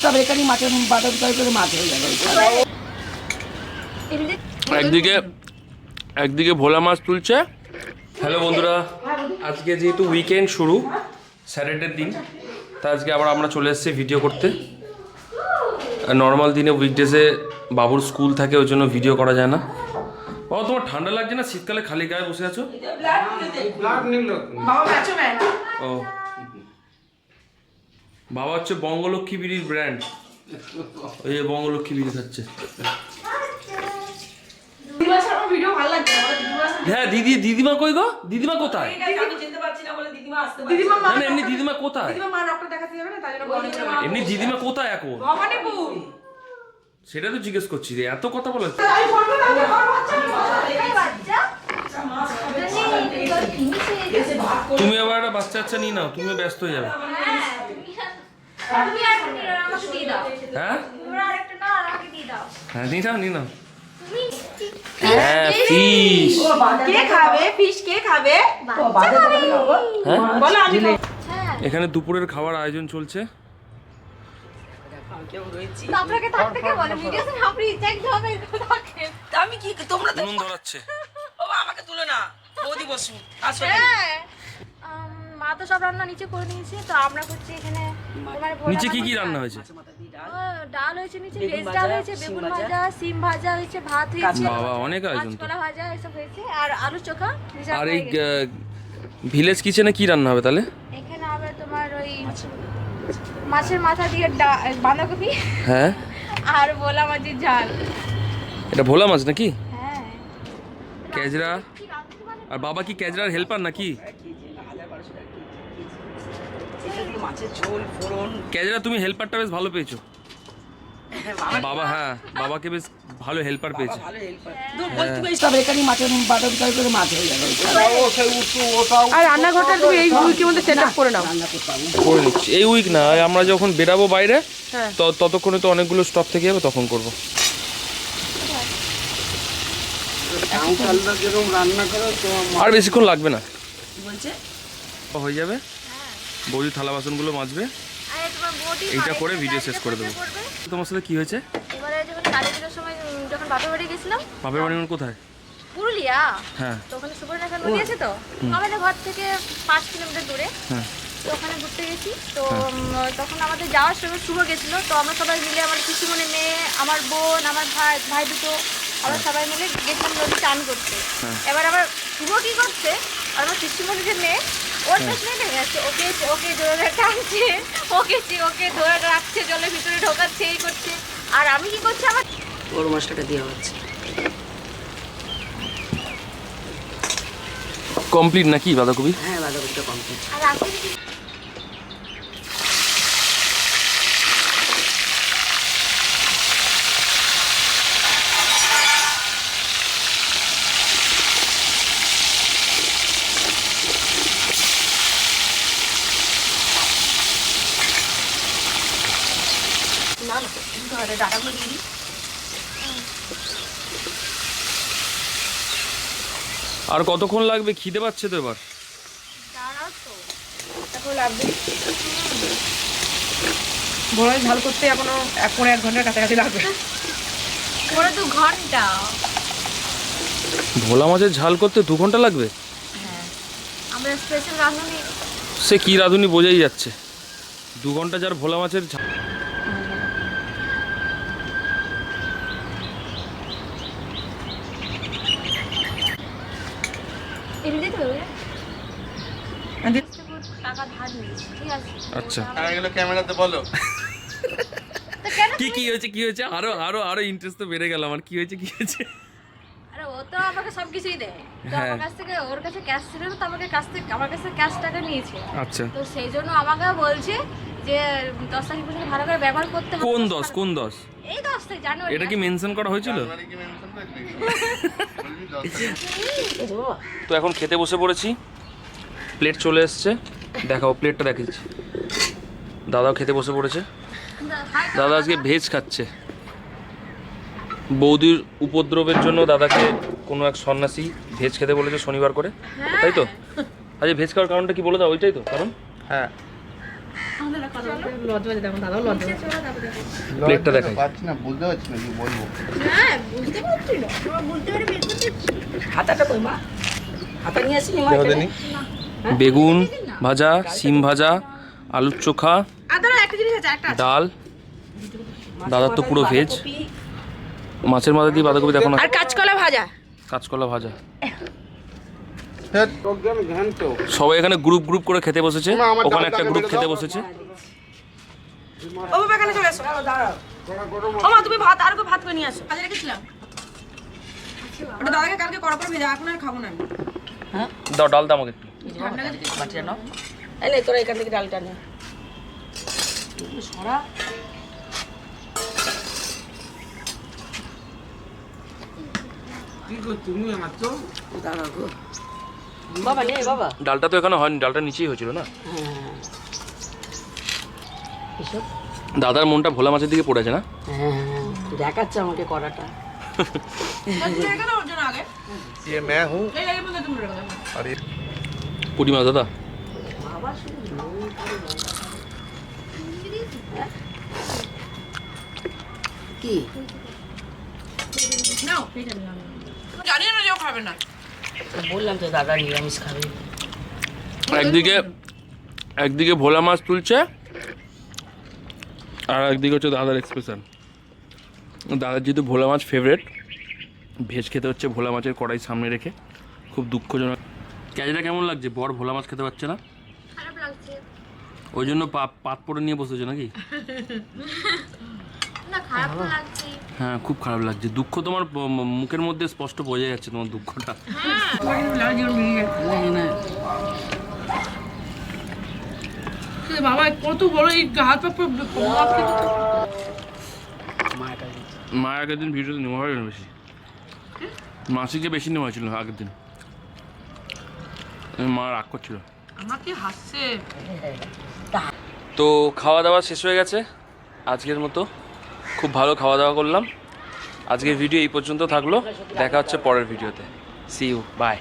তবে এখানে মাছের বাটার করে মাছ হয়ে যাবে। একদিকে ভোলা মাছ তুলছে। হ্যালো বন্ধুরা, আজকে যেহেতু উইকেন্ড শুরু, স্যাটারডের দিন, তা আজকে আবার আমরা চলে এসেছি ভিডিও করতে। নর্মাল দিনে উইকডেজে বাবুর স্কুল থাকে, ওই জন্য ভিডিও করা যায় না। বাবা, তোমার ঠান্ডা লাগছে না? শীতকালে খালি গায়ে বসে আছো। ও বাবা হচ্ছে বঙ্গলক্ষ্মী বিড়ির ব্র্যান্ড, ওই যে বঙ্গলক্ষ্মী বিড়ি খাচ্ছে। হ্যাঁ দিদিমা কই গো? দিদিমা কোথায়? এমনি দিদিমা কোথায়? এমনি দিদিমা কোথায় এখন? সেটা তো জিজ্ঞেস করছি রে, এত কথা বলে। তুমি আবার একটা বাচ্চা নিয়ে নাও, তুমিও ব্যস্ত হয়ে যাবে। হ্যাঁ হ্যাঁ, নিয়ে নাও। হ্যাঁ, ফিশ কে খাবে? ফিশ কে খাবে? এখানে দুপুরের খাবার আয়োজন চলছে। আমি কি তোমরা তো নুন ধরাচ্ছে। আমাকে তুলে না, বৌদি বসু আসো। মা তো সব রান্না নিচে করে নিয়েছে, তো আমরা করছি এখানে। নিচে কি রান্না হয়েছে? ডাল হয়েছে নিচে, ভেজ ডাল হয়েছে, বেগুন ভাজা, সিম ভাজা হয়েছে, ভাত হয়েছে, বাবা অনেক আয়োজন তো। কাঁচকলা ভাজা এসব হয়েছে, আর আলু চোখা। আর এই ভিলেজ কিচেনে কি রান্না হবে তাহলে? এখানে হবে তোমার ওই মাছের মাথা দিয়ে বাঁধাকপি, হ্যাঁ, আর ভোলা মাছের ঝাল। এটা ভোলা মাছ নাকি? হ্যাঁ, ক্যাজরা। আর বাবা কি ক্যাজরার হেল্পার নাকি? মাছের ঝোল ফোড়ন। ক্যাজরা তুমি হেল্পারটা বেশ ভালো পেয়েছো। বাবা, হ্যাঁ, বাবাকে বেশ ভালো হেল্পার পেয়েছে। তবে এখানে মাছের বাটার করে মাছ হয়ে যাবে। আর রান্নাঘরটা তুমি এই উইকের মধ্যে সেটআপ করে নাও। করে নিচ্ছি এই উইক না, আমরা যখন বেরাবো বাইরে ততক্ষণে তো অনেকগুলো স্টক থেকে যাবে, তখন করবো। আর বেশিক্ষণ লাগবে না, হয়ে যাবে। বৌদি থালা বাসনগুলো মাজবে, এইটা করে ভিডিও শেষ করে দেবো। তোমার সাথে কি হয়েছে? এবারে যখন কালী পুজোর সময় যখন বাপের বাড়ি গেছিলাম। বাপের বাড়ি কোথায়? পুরুলিয়া। হ্যাঁ, তো ওখানে সুবর্ণরেখা নদী আছে, তো আমাদের ঘর থেকে 5 কিলোমিটার দূরে। হ্যাঁ, তো ওখানে ঘুরতে গেছি। তো তখন আমাদের যাওয়ার সময় শুভ গেছিল, তো আমরা সবাই মিলে, আমার পিসিমণির মেয়ে, আমার বোন, আমার ভাই দুটো, আমরা সবাই মিলে গেছিলাম নদী চান করতে। এবার আবার শুভ কি করছে, আর আমার পিসিমণির যে মেয়ে, ওর পেছনে নেমে আছে, ওকে জোরে টানছে, ওকে ধরে রাখছে, জলের ভিতরে ঢোকাচ্ছে, এই করছে। আর আমি কি করছি, আমার বড় মশলাটা দেওয়া হচ্ছে। কমপ্লিট নাকি বাঁধাকপি? হ্যাঁ, বাঁধাকপিটা কমপ্লিট। আর রাখি ডাটাগুলো দিয়ে দিই। আর কতক্ষণ লাগবে? খিদে পাচ্ছে তো এবার। ভোলায় ঝাল করতে এখনো 1 ঘন্টার কাছাকাছি লাগবে। পুরো 2 ঘন্টা। ভোলা মাছের ঝাল করতে 2 ঘন্টা লাগবে? হ্যাঁ, আমরা স্পেশাল রাঁধুনি। সে কি রাঁধুনি বোঝাই যাচ্ছে। 2 ঘন্টা যার ভোলা মাছের ঝাল। টাকা ধার নিয়েছি, ঠিক আছে? আচ্ছা, এগুলো ক্যামেরাতে বলো। কি হয়েছে? আরো ইন্টারেস্ট তো বেড়ে গেল আমার। কি হয়েছে? আরে ও তো আমাকে সবকিছুই দেয়, তো হ্যাঁ। আমার কাছ থেকে, ওর কাছে ক্যাশ ছিল না, তো আমার কাছে ক্যাশ টাকা নিয়েছে। আচ্ছা, তো সেই জন্য আমাকে বলছে যে 10 তারিখ পর্যন্ত ভালো করে ব্যবহার করতে হবে। কোন 10? এই 10 তারিখ জানুয়ারি। এটা কি মেনশন করা হয়েছিল? তো এখন খেতে বসে পড়েছি, প্লেট চলে এসছে, দেখাও প্লেটটা দেখিয়েছি। দাদাও খেতে বসে পড়েছে। দাদা আজকে ভেজ খাচ্ছে। বৌদির উপদ্রবের জন্য দাদাকে কোনো এক সন্ন্যাসী ভেজ খেতে বলেছে শনিবার করে, তাই তো? আচ্ছা ভেজ খাওয়ার কারণটা কি বলে দাও, ওইটাই তো কারণ? হ্যাঁ লজ্জা পাচ্ছে, দেখুন দাদাও লজ্জা পাচ্ছে। প্লেটটা দেখাই। পাচ্ছি না, বুঝতে পারছি না কি বলবো। হাতাটা কই মা? হাতা নিয়ে আসিনি মা এখানে? বেগুন ভাজা, সিম ভাজা, আলুর চোখা, আর দাদা একটা জিনিস আছে, একটা আছে। ডাল। দাদার তো পুরো ভেজ। মাছের মাথা দিয়ে বাঁধাকপি দেখো না, আর কাঁচকলা ভাজা। কাঁচকলা ভাজা। হ্যাঁ অজ্ঞান ঘ্যান তো। সবাই এখানে গ্রুপ গ্রুপ করে খেতে বসেছে, মা, আমার ওখানে ডালটা একটা আগে গ্রুপ বেড়ে খেতে দাও। বসেছে। ও বাবা এখানে চলে এসো। ও মা তুমি ভাত আর ভাত করে নিয়ে আসো। কাজে রেখেছিলাম। ওটা দাদাকে কালকে কড়া করে ভেজা, এখন আর খাবো না আমি। হ্যাঁ দাও ডাল দাও আমাকে একটু। ঠান্ডা গেছে কিছু। বাটিটা নাও। এই নে তোরা এখান থেকে ডালটা নে। সরা। দাঁড়াও গো। বাবা নে বাবা। ডালটা তো এখানে হয়নি, ডালটা নিচেই হয়েছিল না। হ্যাঁ। এসব দাদার মনটা ভোলা মাছের দিকে পড়েছে না? হ্যাঁ দেখাচ্ছে আমাকে কড়াটা। তুমি এখানে ওর জন্য আগে। ये मैं हूँ এই এই বন্ধু তুমি রেখে দাও। और ये পুঁটি মাছ দাদা। বাবা শুধু নুন খাবে বাবা। হ্যাঁ? কি নাও জানি না যে ও খাবে না। বললাম তো দাদা নিরামিষ খাবে। একদিকে ভোলা মাছ তুলছে, আর একদিকে হচ্ছে দাদার এক্সপ্রেশন। দাদার যেহেতু ভোলা মাছ ফেভারেট, ভেজ খেতে হচ্ছে ভোলা মাছের কড়াই সামনে রেখে। খুব দুঃখজনক। ক্যাজটা কেমন লাগছে? বর ভোলা মাছ খেতে পারছে না, খারাপ লাগছে ওই জন্য পাত পরে নিয়ে বসেছে নাকি? না, খারাপ তো লাগছে। হ্যাঁ খুব খারাপ লাগছে। দুঃখ তোমার মুখের মধ্যে স্পষ্ট বোঝা যাচ্ছে তোমার দুঃখটা। বাবা কত বড় এই হাত পা মা আগের দিন ভিডিওতে নেওয়া হয় না বেশি, মাসিকে বেশি নেওয়া হয়েছিল আগের দিন। মা রাগ করছিল। আমাকে হাসছে। তো খাওয়া দাওয়া শেষ হয়ে গেছে আজকের মতো। খুব ভালো খাওয়া দাওয়া করলাম। আজকের ভিডিও এই পর্যন্ত থাকলো, দেখা হচ্ছে পরের ভিডিওতে। See you, by.